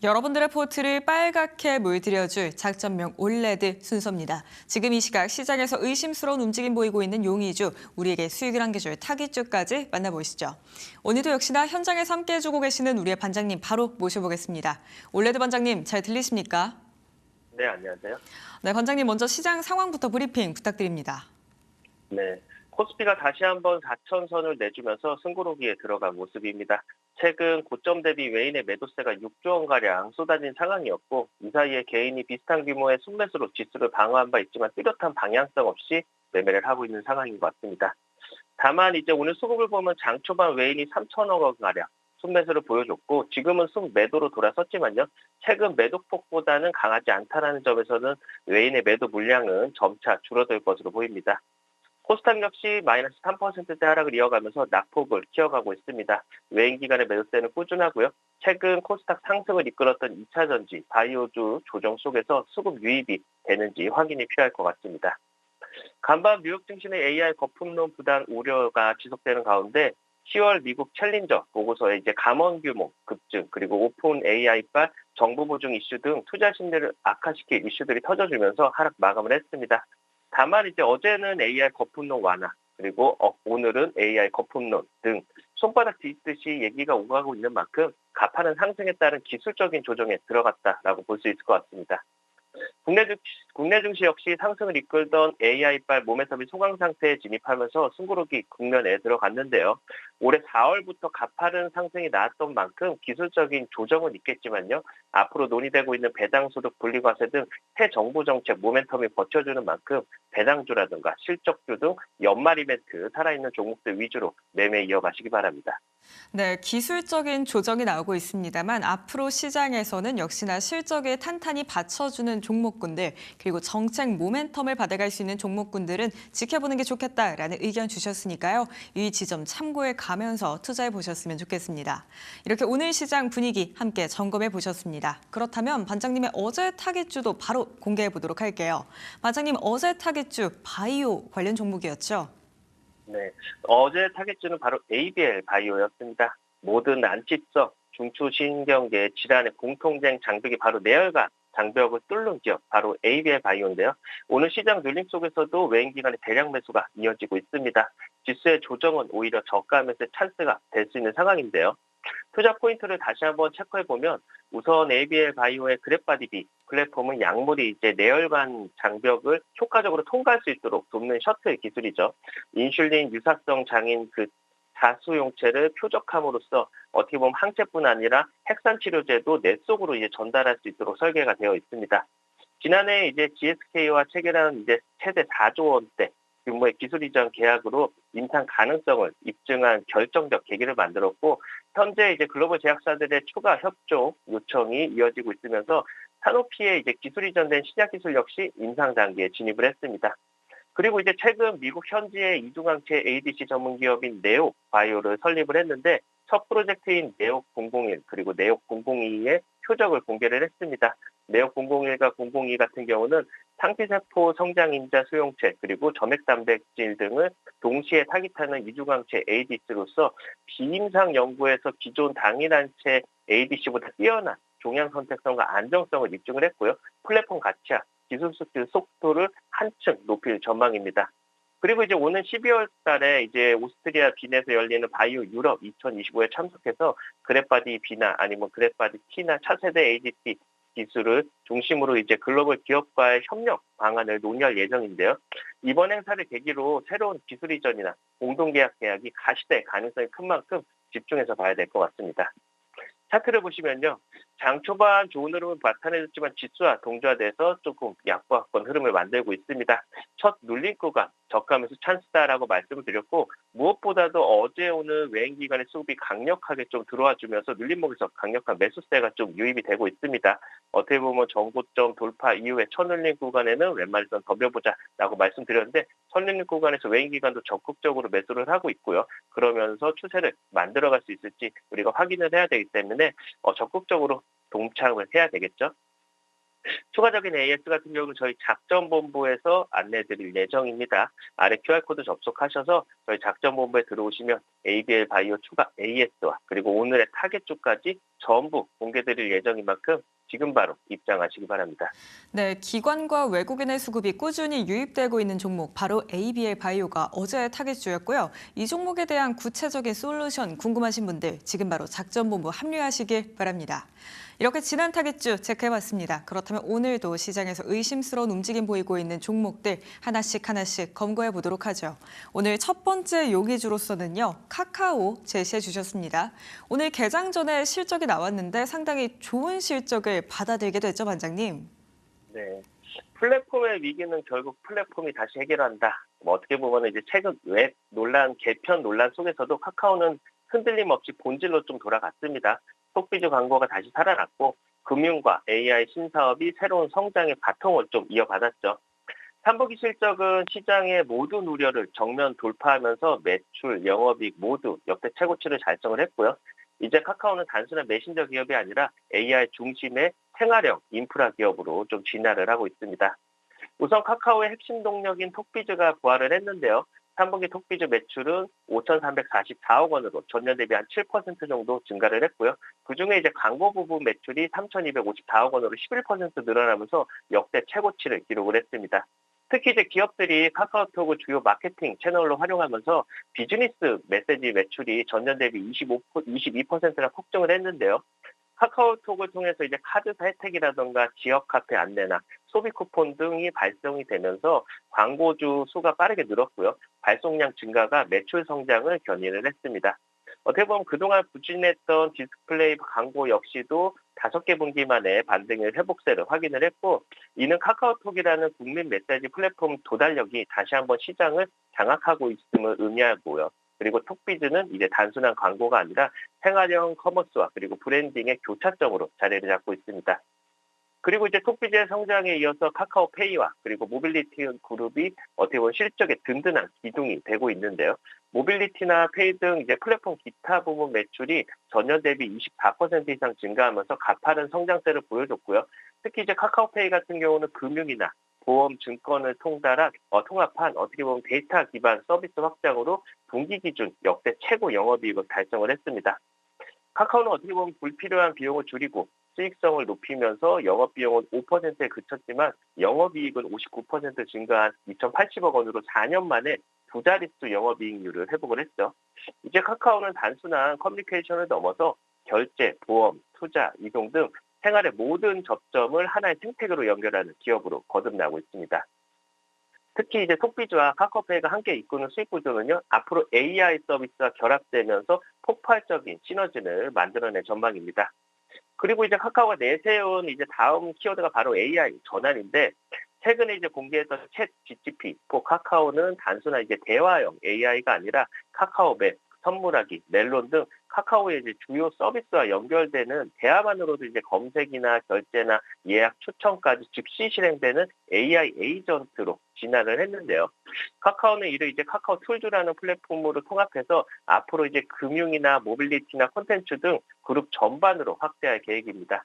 여러분들의 포트를 빨갛게 물들여줄 작전명 올레드 순서입니다. 지금 이 시각 시장에서 의심스러운 움직임 보이고 있는 용의주, 우리에게 수익을 안겨줄 타깃주까지 만나보시죠. 오늘도 역시나 현장에서 함께해주고 계시는 우리의 반장님 바로 모셔보겠습니다. 올레드 반장님 잘 들리십니까? 네, 안녕하세요. 네, 반장님 먼저 시장 상황부터 브리핑 부탁드립니다. 네, 코스피가 다시 한번 4천선을 내주면서 승부로기에 들어간 모습입니다. 최근 고점 대비 외인의 매도세가 6조 원가량 쏟아진 상황이었고, 이 사이에 개인이 비슷한 규모의 순매수로 지수를 방어한 바 있지만 뚜렷한 방향성 없이 매매를 하고 있는 상황인 것 같습니다. 다만 이제 오늘 수급을 보면 장 초반 외인이 3천억 원가량 순매수를 보여줬고, 지금은 순매도로 돌아섰지만요, 최근 매도폭보다는 강하지 않다는 점에서는 외인의 매도 물량은 점차 줄어들 것으로 보입니다. 코스닥 역시 마이너스 3%대 하락을 이어가면서 낙폭을 키워가고 있습니다. 외인 기관의 매도세는 꾸준하고요. 최근 코스닥 상승을 이끌었던 2차 전지, 바이오주 조정 속에서 수급 유입이 되는지 확인이 필요할 것 같습니다. 간밤 뉴욕 증시의 AI 거품론 부담 우려가 지속되는 가운데 10월 미국 챌린저 보고서에 이제 감원 규모 급증, 그리고 오픈 AI발 정부 보증 이슈 등 투자 심리를 악화시킬 이슈들이 터져주면서 하락 마감을 했습니다. 다만 이제 어제는 AI 거품론 완화, 그리고 오늘은 AI 거품론 등 손바닥 뒤집듯이 얘기가 오가고 있는 만큼 가파른 상승에 따른 기술적인 조정에 들어갔다라고 볼 수 있을 것 같습니다. 국내 증시 역시 상승을 이끌던 AI발 모멘텀이 소강 상태에 진입하면서 승부르기 국면에 들어갔는데요. 올해 4월부터 가파른 상승이 나왔던 만큼 기술적인 조정은 있겠지만요. 앞으로 논의되고 있는 배당소득 분리과세 등 새 정부 정책 모멘텀이 버텨주는 만큼 배당주라든가 실적주 등 연말 이벤트 살아있는 종목들 위주로 매매 이어가시기 바랍니다. 네, 기술적인 조정이 나오고 있습니다만 앞으로 시장에서는 역시나 실적에 탄탄히 받쳐주는 종목군들, 그리고 정책 모멘텀을 받아갈 수 있는 종목군들은 지켜보는 게 좋겠다라는 의견 주셨으니까요. 이 지점 참고해 가면서 투자해 보셨으면 좋겠습니다. 이렇게 오늘 시장 분위기 함께 점검해 보셨습니다. 그렇다면 반장님의 어제 타깃주도 바로 공개해 보도록 할게요. 반장님, 어제 타깃주 바이오 관련 종목이었죠? 네, 어제 타겟주는 바로 ABL 바이오였습니다. 모든 안치성, 중추신경계 질환의 공통된 장벽이 바로 뇌혈관 장벽을 뚫는 기업, 바로 ABL 바이오인데요. 오늘 시장 눌림 속에서도 외인 기관의 대량 매수가 이어지고 있습니다. 지수의 조정은 오히려 저가 매수의 찬스가 될 수 있는 상황인데요. 투자 포인트를 다시 한번 체크해보면 우선 ABL 바이오의 그래프바디 플랫폼은 약물이 이제 뇌혈관 장벽을 효과적으로 통과할 수 있도록 돕는 셔틀 기술이죠. 인슐린 유사성 장인 그 자수용체를 표적함으로써 어떻게 보면 항체뿐 아니라 핵산 치료제도 뇌 속으로 이제 전달할 수 있도록 설계가 되어 있습니다. 지난해 이제 GSK와 체결한 이제 최대 4조 원대 규모의 기술 이전 계약으로 임상 가능성을 입증한 결정적 계기를 만들었고, 현재 이제 글로벌 제약사들의 추가 협조 요청이 이어지고 있으면서 산오피의 이제 기술 이전된 신약 기술 역시 임상 단계에 진입을 했습니다. 그리고 이제 최근 미국 현지의 이중항체 ADC 전문 기업인 네옥 바이오를 설립을 했는데, 첫 프로젝트인 네옥 001 그리고 네옥 002의 표적을 공개를 했습니다. 네옥 001과 002 같은 경우는 상피세포 성장인자 수용체 그리고 점액 단백질 등을 동시에 타깃하는 이중항체 ADC로서 비임상 연구에서 기존 당일항체 ADC보다 뛰어난 종양 선택성과 안정성을 입증을 했고요. 플랫폼 가치와 기술 수출 속도를 한층 높일 전망입니다. 그리고 이제 오는 12월 달에 이제 오스트리아 빈에서 열리는 바이오 유럽 2025에 참석해서 그래프바디 B나 아니면 그래프바디 T나 차세대 ADC 기술을 중심으로 이제 글로벌 기업과의 협력 방안을 논의할 예정인데요. 이번 행사를 계기로 새로운 기술 이전이나 공동계약 계약이 가시될 가능성이 큰 만큼 집중해서 봐야 될 것 같습니다. 차트를 보시면요. 장 초반 좋은 흐름을 나타내줬지만 지수와 동조화돼서 조금 약보합권 흐름을 만들고 있습니다. 첫 눌림 구간, 저가면서 찬스다라고 말씀을 드렸고, 무엇보다도 어제 오늘 외인 기관의 수급이 강력하게 좀 들어와 주면서 눌림목에서 강력한 매수세가 좀 유입이 되고 있습니다. 어떻게 보면 전고점 돌파 이후에 첫 눌림 구간에는 웬만해선 덤벼보자라고 말씀드렸는데, 첫 눌림 구간에서 외인 기관도 적극적으로 매수를 하고 있고요. 그러면서 추세를 만들어갈 수 있을지 우리가 확인을 해야 되기 때문에 적극적으로 동참을 해야 되겠죠. 추가적인 AS 같은 경우는 저희 작전본부에서 안내드릴 예정입니다. 아래 QR코드 접속하셔서 저희 작전본부에 들어오시면 ABL 바이오 추가 AS와 그리고 오늘의 타겟주까지 전부 공개드릴 예정인 만큼 지금 바로 입장하시기 바랍니다. 네, 기관과 외국인의 수급이 꾸준히 유입되고 있는 종목 바로 ABL 바이오가 어제의 타겟주였고요. 이 종목에 대한 구체적인 솔루션 궁금하신 분들 지금 바로 작전본부 합류하시길 바랍니다. 이렇게 지난 타겟주 체크해봤습니다. 그렇다면 오늘도 시장에서 의심스러운 움직임 보이고 있는 종목들 하나씩 검거해 보도록 하죠. 오늘 첫 번째 요기주로서는요, 카카오 제시해 주셨습니다. 오늘 개장 전에 실적이 나왔는데 상당히 좋은 실적을 받아들게 됐죠, 반장님? 네. 플랫폼의 위기는 결국 플랫폼이 다시 해결한다. 어떻게 보면 이제 최근 웹 논란, 개편 논란 속에서도 카카오는 흔들림 없이 본질로 좀 돌아갔습니다. 속비주 광고가 다시 살아났고 금융과 AI 신사업이 새로운 성장의 바통을 좀 이어받았죠. 3분기 실적은 시장의 모든 우려를 정면 돌파하면서 매출, 영업이익 모두 역대 최고치를 달성을 했고요. 이제 카카오는 단순한 메신저 기업이 아니라 AI 중심의 생활형 인프라 기업으로 좀 진화를 하고 있습니다. 우선 카카오의 핵심 동력인 톡비즈가 부활을 했는데요. 3분기 톡비즈 매출은 5,344억 원으로 전년 대비 한 7% 정도 증가를 했고요. 그중에 이제 광고 부분 매출이 3,254억 원으로 11% 늘어나면서 역대 최고치를 기록을 했습니다. 특히 이제 기업들이 카카오톡을 주요 마케팅 채널로 활용하면서 비즈니스 메시지 매출이 전년 대비 22%나 폭증을 했는데요. 카카오톡을 통해서 이제 카드사 혜택이라던가 지역 카페 안내나 소비 쿠폰 등이 발송이 되면서 광고주 수가 빠르게 늘었고요. 발송량 증가가 매출 성장을 견인을 했습니다. 어떻게 보면 그동안 부진했던 디스플레이 광고 역시도 5개 분기 만에 반등의 회복세를 확인을 했고, 이는 카카오톡이라는 국민 메시지 플랫폼 도달력이 다시 한번 시장을 장악하고 있음을 의미하고요. 그리고 톡비즈는 이제 단순한 광고가 아니라 생활형 커머스와 그리고 브랜딩의 교차점으로 자리를 잡고 있습니다. 그리고 이제 톡비즈의 성장에 이어서 카카오페이와 그리고 모빌리티 그룹이 어떻게 보면 실적의 든든한 기둥이 되고 있는데요. 모빌리티나 페이 등 이제 플랫폼 기타 부분 매출이 전년 대비 24% 이상 증가하면서 가파른 성장세를 보여줬고요. 특히 이제 카카오페이 같은 경우는 금융이나 보험, 증권을 통합한 어떻게 보면 데이터 기반 서비스 확장으로 분기 기준 역대 최고 영업이익을 달성을 했습니다. 카카오는 어떻게 보면 불필요한 비용을 줄이고 수익성을 높이면서 영업비용은 5%에 그쳤지만 영업이익은 59% 증가한 2,080억 원으로 4년 만에 두 자릿수 영업이익률을 회복을 했죠. 이제 카카오는 단순한 커뮤니케이션을 넘어서 결제, 보험, 투자, 이동 등 생활의 모든 접점을 하나의 생태계로 연결하는 기업으로 거듭나고 있습니다. 특히 이제 톡비즈와 카카오페이가 함께 이끄는 수익 구조는요, 앞으로 AI 서비스와 결합되면서 폭발적인 시너지를 만들어낼 전망입니다. 그리고 이제 카카오가 내세운 이제 다음 키워드가 바로 AI 전환인데, 최근에 이제 공개했던 챗 GTP4 카카오는 단순한 이제 대화형 AI가 아니라 카카오맵, 선물하기, 멜론 등 카카오의 이제 주요 서비스와 연결되는 대화만으로도 이제 검색이나 결제나 예약 추천까지 즉시 실행되는 AI 에이전트로 진화를 했는데요. 카카오는 이를 이제 카카오 툴즈라는 플랫폼으로 통합해서 앞으로 이제 금융이나 모빌리티나 콘텐츠 등 그룹 전반으로 확대할 계획입니다.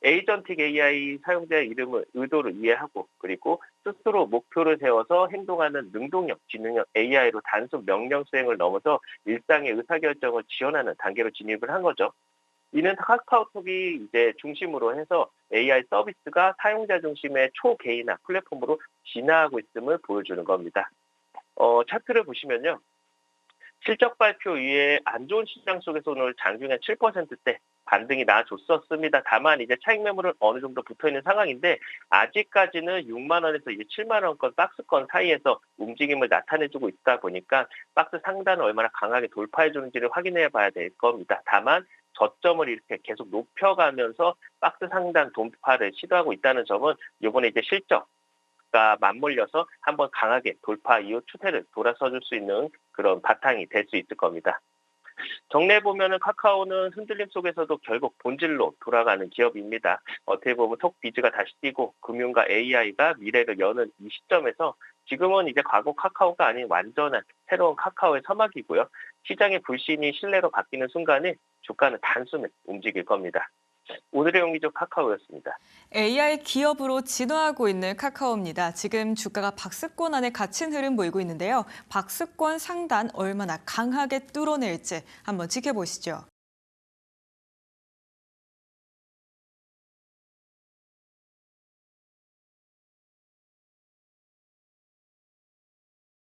에이전틱 AI 사용자의 이름을 의도를 이해하고 그리고 스스로 목표를 세워서 행동하는 능동형, 지능형 AI로 단순 명령 수행을 넘어서 일상의 의사결정을 지원하는 단계로 진입을 한 거죠. 이는 카카오톡이 이제 중심으로 해서 AI 서비스가 사용자 중심의 초개인화 플랫폼으로 진화하고 있음을 보여주는 겁니다. 차트를 보시면요. 실적 발표 이후에 안 좋은 시장 속에서 오늘 장중에 7%대 반등이 나아졌었습니다. 다만 이제 차익 매물은 어느 정도 붙어 있는 상황인데 아직까지는 6만 원에서 이제 7만 원권 박스권 사이에서 움직임을 나타내주고 있다 보니까 박스 상단을 얼마나 강하게 돌파해 주는지를 확인해 봐야 될 겁니다. 다만 저점을 이렇게 계속 높여가면서 박스 상단 돌파를 시도하고 있다는 점은 이번에 이제 실적과 맞물려서 한번 강하게 돌파 이후 추세를 돌아서 줄 수 있는 그런 바탕이 될 수 있을 겁니다. 정리해 보면은 카카오는 흔들림 속에서도 결국 본질로 돌아가는 기업입니다. 어떻게 보면 톡비즈가 다시 뛰고 금융과 AI가 미래를 여는 이 시점에서 지금은 이제 과거 카카오가 아닌 완전한 새로운 카카오의 서막이고요. 시장의 불신이 신뢰로 바뀌는 순간에 주가는 단숨에 움직일 겁니다. 오늘의 용기죠 카카오였습니다. AI 기업으로 진화하고 있는 카카오입니다. 지금 주가가 박스권 안에 갇힌 흐름 보이고 있는데요. 박스권 상단 얼마나 강하게 뚫어낼지 한번 지켜보시죠.